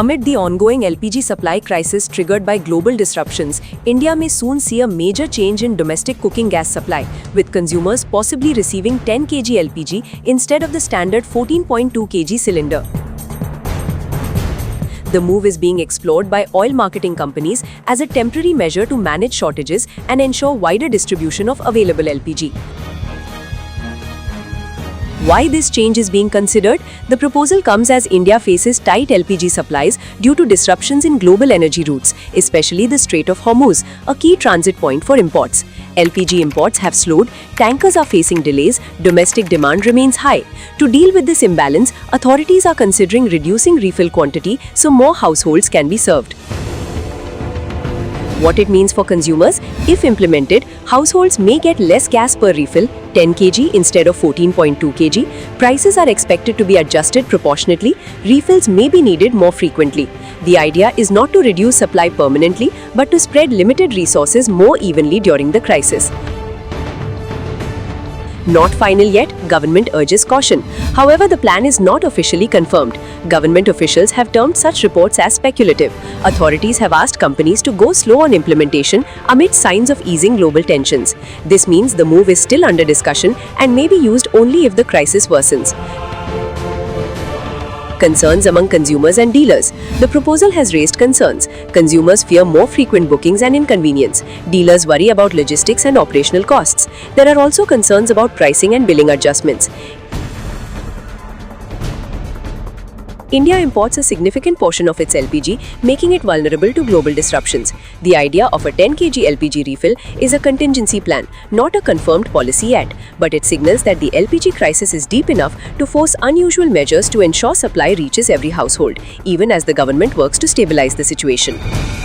Amid the ongoing LPG supply crisis triggered by global disruptions, India may soon see a major change in domestic cooking gas supply, with consumers possibly receiving 10 kg LPG instead of the standard 14.2 kg cylinder. The move is being explored by oil marketing companies as a temporary measure to manage shortages and ensure wider distribution of available LPG. Why this change is being considered? The proposal comes as India faces tight LPG supplies due to disruptions in global energy routes, especially the Strait of Hormuz, a key transit point for imports. LPG imports have slowed, tankers are facing delays, domestic demand remains high. To deal with this imbalance, authorities are considering reducing refill quantity so more households can be served. What it means for consumers? If implemented, households may get less gas per refill, 10 kg instead of 14.2 kg. Prices are expected to be adjusted proportionately. Refills may be needed more frequently. The idea is not to reduce supply permanently, but to spread limited resources more evenly during the crisis. Not final yet, government urges caution. However, the plan is not officially confirmed. Government officials have termed such reports as speculative. Authorities have asked companies to go slow on implementation amid signs of easing global tensions. This means the move is still under discussion and may be used only if the crisis worsens. Concerns among consumers and dealers. The proposal has raised concerns. Consumers fear more frequent bookings and inconvenience. Dealers worry about logistics and operational costs. There are also concerns about pricing and billing adjustments. India imports a significant portion of its LPG, making it vulnerable to global disruptions. The idea of a 10 kg LPG refill is a contingency plan, not a confirmed policy yet, but it signals that the LPG crisis is deep enough to force unusual measures to ensure supply reaches every household, even as the government works to stabilize the situation.